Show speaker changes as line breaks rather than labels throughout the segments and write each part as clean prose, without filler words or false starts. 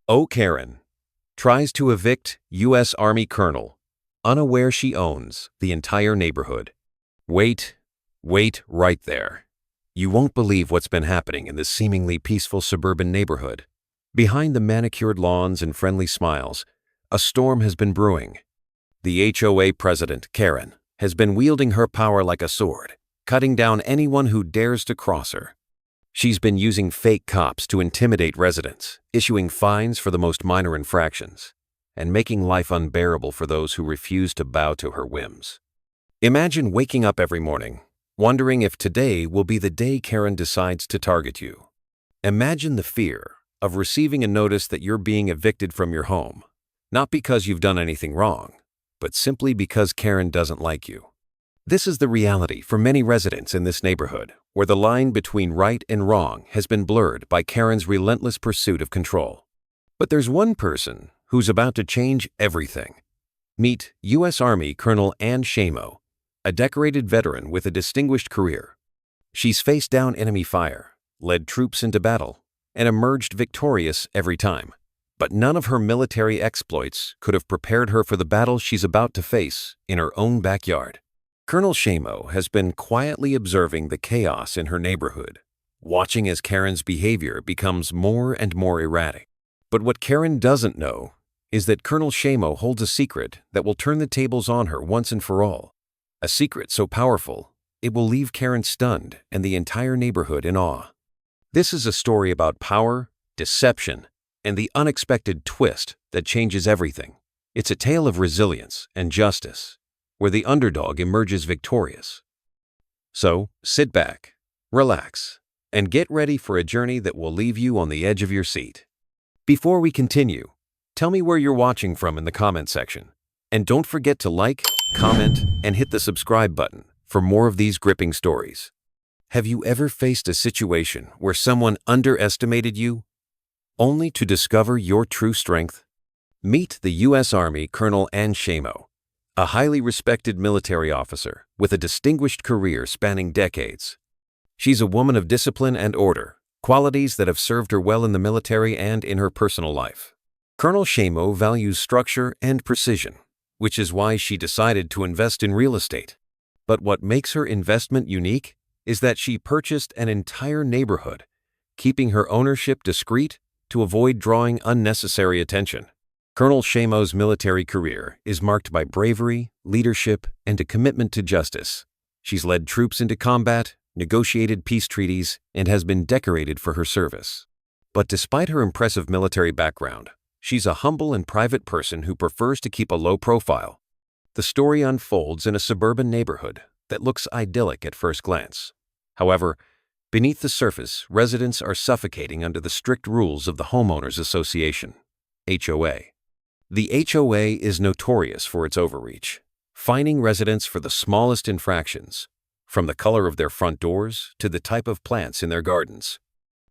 HOA Karen tries to evict U.S. Army Colonel, unaware she owns the entire neighborhood. Wait right there. You won't believe what's been happening in this seemingly peaceful suburban neighborhood. Behind the manicured lawns and friendly smiles, a storm has been brewing. The HOA president, Karen, has been wielding her power like a sword, cutting down anyone who dares to cross her. She's been using fake cops to intimidate residents, issuing fines for the most minor infractions, and making life unbearable for those who refuse to bow to her whims. Imagine waking up every morning, wondering if today will be the day Karen decides to target you. Imagine the fear of receiving a notice that you're being evicted from your home, not because you've done anything wrong, but simply because Karen doesn't like you. This is the reality for many residents in this neighborhood, where the line between right and wrong has been blurred by Karen's relentless pursuit of control. But there's one person who's about to change everything. Meet U.S. Army Colonel Ann Shamo, a decorated veteran with a distinguished career. She's faced down enemy fire, led troops into battle, and emerged victorious every time. But none of her military exploits could have prepared her for the battle she's about to face in her own backyard. Colonel Shamo has been quietly observing the chaos in her neighborhood, watching as Karen's behavior becomes more and more erratic. But what Karen doesn't know is that Colonel Shamo holds a secret that will turn the tables on her once and for all. A secret so powerful, it will leave Karen stunned and the entire neighborhood in awe. This is a story about power, deception, and the unexpected twist that changes everything. It's a tale of resilience and justice, where the underdog emerges victorious. So, sit back, relax, and get ready for a journey that will leave you on the edge of your seat. Before we continue, tell me where you're watching from in the comment section. And don't forget to like, comment, and hit the subscribe button for more of these gripping stories. Have you ever faced a situation where someone underestimated you, only to discover your true strength? Meet the U.S. Army Colonel Ann Shamo, a highly respected military officer with a distinguished career spanning decades. She's a woman of discipline and order, qualities that have served her well in the military and in her personal life. Colonel Shamo values structure and precision, which is why she decided to invest in real estate. But what makes her investment unique is that she purchased an entire neighborhood, keeping her ownership discreet to avoid drawing unnecessary attention. Colonel Shamo's military career is marked by bravery, leadership, and a commitment to justice. She's led troops into combat, negotiated peace treaties, and has been decorated for her service. But despite her impressive military background, she's a humble and private person who prefers to keep a low profile. The story unfolds in a suburban neighborhood that looks idyllic at first glance. However, beneath the surface, residents are suffocating under the strict rules of the Homeowners Association, HOA. The HOA is notorious for its overreach, fining residents for the smallest infractions, from the color of their front doors to the type of plants in their gardens.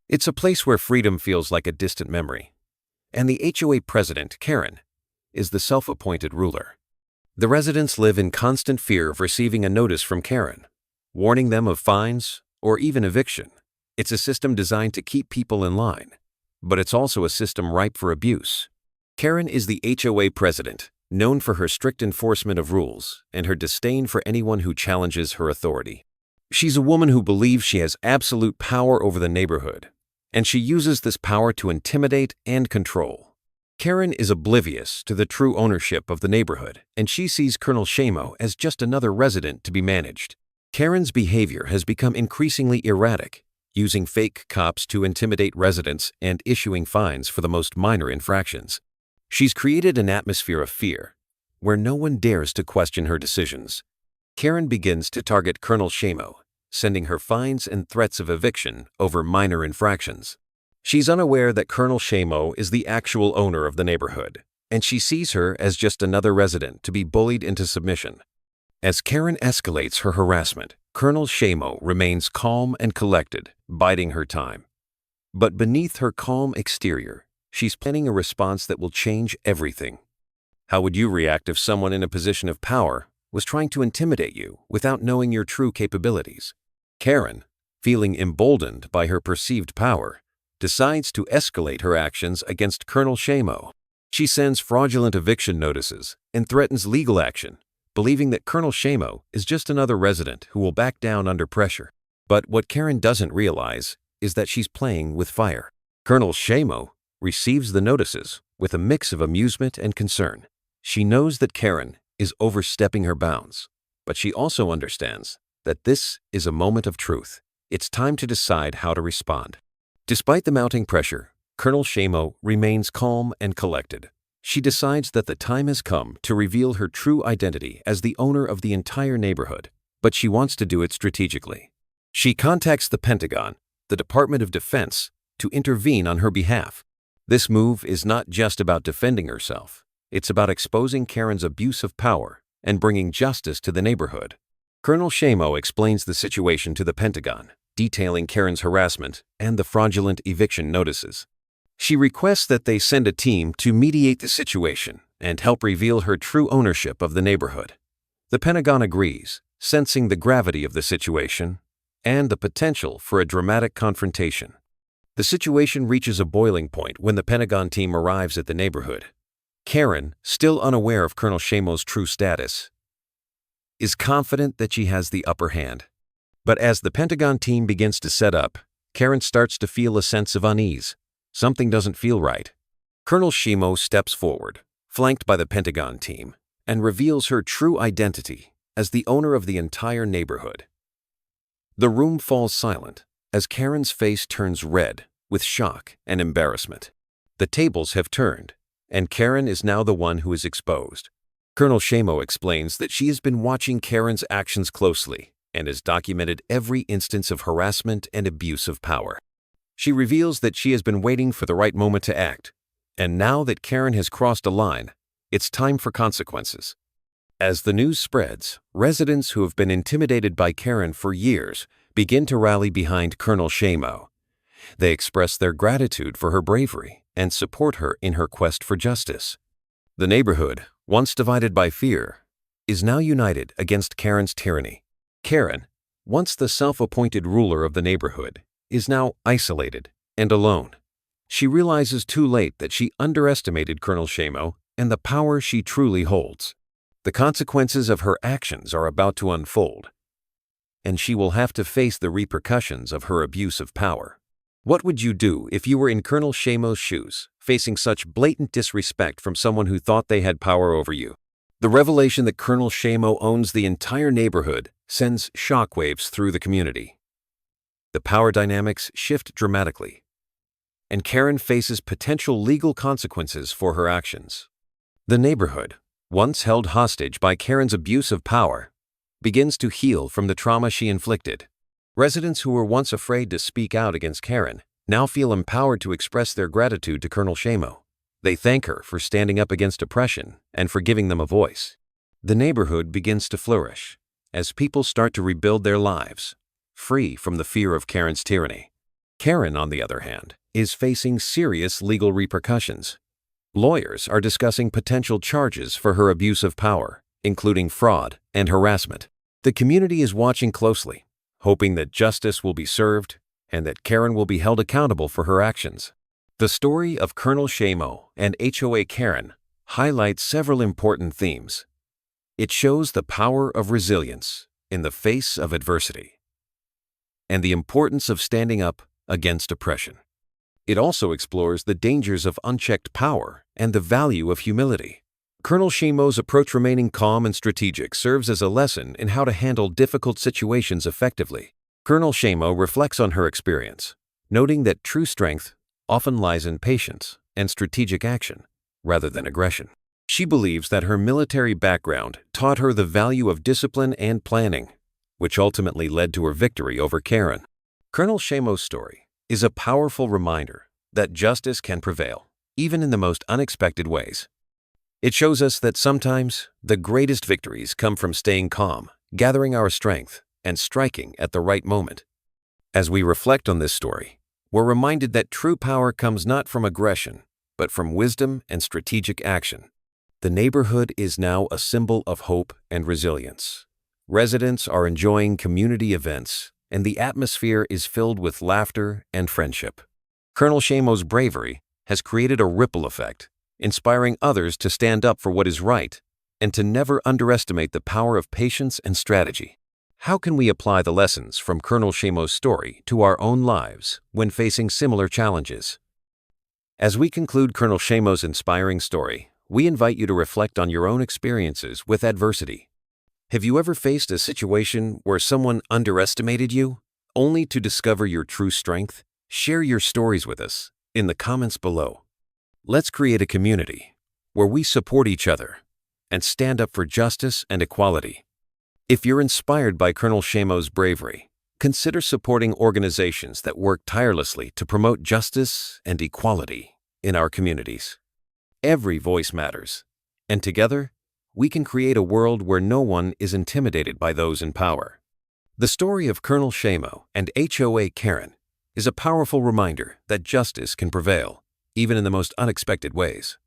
It's a place where freedom feels like a distant memory, and the HOA president, Karen, is the self-appointed ruler. The residents live in constant fear of receiving a notice from Karen, warning them of fines or even eviction. It's a system designed to keep people in line, but it's also a system ripe for abuse. Karen is the HOA president, known for her strict enforcement of rules and her disdain for anyone who challenges her authority. She's a woman who believes she has absolute power over the neighborhood, and she uses this power to intimidate and control. Karen is oblivious to the true ownership of the neighborhood, and she sees Colonel Shamo as just another resident to be managed. Karen's behavior has become increasingly erratic, using fake cops to intimidate residents and issuing fines for the most minor infractions. She's created an atmosphere of fear, where no one dares to question her decisions. Karen begins to target Colonel Shamo, sending her fines and threats of eviction over minor infractions. She's unaware that Colonel Shamo is the actual owner of the neighborhood, and she sees her as just another resident to be bullied into submission. As Karen escalates her harassment, Colonel Shamo remains calm and collected, biding her time. But beneath her calm exterior, she's planning a response that will change everything. How would you react if someone in a position of power was trying to intimidate you without knowing your true capabilities? Karen, feeling emboldened by her perceived power, decides to escalate her actions against Colonel Shamo. She sends fraudulent eviction notices and threatens legal action, believing that Colonel Shamo is just another resident who will back down under pressure. But what Karen doesn't realize is that she's playing with fire. Colonel Shamo receives the notices with a mix of amusement and concern. She knows that Karen is overstepping her bounds, but she also understands that this is a moment of truth. It's time to decide how to respond. Despite the mounting pressure, Colonel Shamo remains calm and collected. She decides that the time has come to reveal her true identity as the owner of the entire neighborhood, but she wants to do it strategically. She contacts the Pentagon, the Department of Defense, to intervene on her behalf. This move is not just about defending herself. It's about exposing Karen's abuse of power and bringing justice to the neighborhood. Colonel Shamo explains the situation to the Pentagon, detailing Karen's harassment and the fraudulent eviction notices. She requests that they send a team to mediate the situation and help reveal her true ownership of the neighborhood. The Pentagon agrees, sensing the gravity of the situation and the potential for a dramatic confrontation. The situation reaches a boiling point when the Pentagon team arrives at the neighborhood. Karen, still unaware of Colonel Shamo's true status, is confident that she has the upper hand. But as the Pentagon team begins to set up, Karen starts to feel a sense of unease. Something doesn't feel right. Colonel Shamo steps forward, flanked by the Pentagon team, and reveals her true identity as the owner of the entire neighborhood. The room falls silent as Karen's face turns red with shock and embarrassment. The tables have turned, and Karen is now the one who is exposed. Colonel Shamo explains that she has been watching Karen's actions closely and has documented every instance of harassment and abuse of power. She reveals that she has been waiting for the right moment to act, and now that Karen has crossed a line, it's time for consequences. As the news spreads, residents who have been intimidated by Karen for years begin to rally behind Colonel Shamo. They express their gratitude for her bravery and support her in her quest for justice. The neighborhood, once divided by fear, is now united against Karen's tyranny. Karen, once the self-appointed ruler of the neighborhood, is now isolated and alone. She realizes too late that she underestimated Colonel Shamo and the power she truly holds. The consequences of her actions are about to unfold, and she will have to face the repercussions of her abuse of power. What would you do if you were in Colonel Shamo's shoes, facing such blatant disrespect from someone who thought they had power over you? The revelation that Colonel Shamo owns the entire neighborhood sends shockwaves through the community. The power dynamics shift dramatically, and Karen faces potential legal consequences for her actions. The neighborhood, once held hostage by Karen's abuse of power, begins to heal from the trauma she inflicted. Residents who were once afraid to speak out against Karen now feel empowered to express their gratitude to Colonel Shamo. They thank her for standing up against oppression and for giving them a voice. The neighborhood begins to flourish as people start to rebuild their lives, free from the fear of Karen's tyranny. Karen, on the other hand, is facing serious legal repercussions. Lawyers are discussing potential charges for her abuse of power, including fraud and harassment. The community is watching closely, hoping that justice will be served and that Karen will be held accountable for her actions. The story of Colonel Shamo and HOA Karen highlights several important themes. It shows the power of resilience in the face of adversity and the importance of standing up against oppression. It also explores the dangers of unchecked power and the value of humility. Colonel Shamo's approach, remaining calm and strategic, serves as a lesson in how to handle difficult situations effectively. Colonel Shamo reflects on her experience, noting that true strength often lies in patience and strategic action rather than aggression. She believes that her military background taught her the value of discipline and planning, which ultimately led to her victory over Karen. Colonel Shamo's story is a powerful reminder that justice can prevail, even in the most unexpected ways. It shows us that sometimes the greatest victories come from staying calm, gathering our strength, and striking at the right moment. As we reflect on this story, we're reminded that true power comes not from aggression, but from wisdom and strategic action. The neighborhood is now a symbol of hope and resilience. Residents are enjoying community events, and the atmosphere is filled with laughter and friendship. Colonel Shamo's bravery has created a ripple effect, inspiring others to stand up for what is right and to never underestimate the power of patience and strategy. How can we apply the lessons from Colonel Shamo's story to our own lives when facing similar challenges? As we conclude Colonel Shamo's inspiring story, we invite you to reflect on your own experiences with adversity. Have you ever faced a situation where someone underestimated you, only to discover your true strength? Share your stories with us in the comments below. Let's create a community where we support each other and stand up for justice and equality. If you're inspired by Colonel Shamo's bravery, consider supporting organizations that work tirelessly to promote justice and equality in our communities. Every voice matters, and together, we can create a world where no one is intimidated by those in power. The story of Colonel Shamo and HOA Karen is a powerful reminder that justice can prevail, even in the most unexpected ways.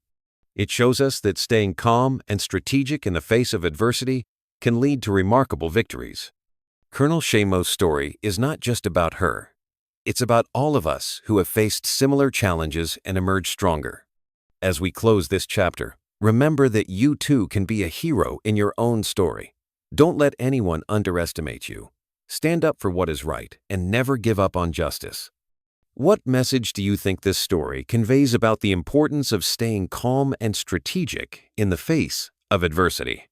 It shows us that staying calm and strategic in the face of adversity can lead to remarkable victories. Colonel Shamo's story is not just about her. It's about all of us who have faced similar challenges and emerged stronger. As we close this chapter, remember that you too can be a hero in your own story. Don't let anyone underestimate you. Stand up for what is right and never give up on justice. What message do you think this story conveys about the importance of staying calm and strategic in the face of adversity?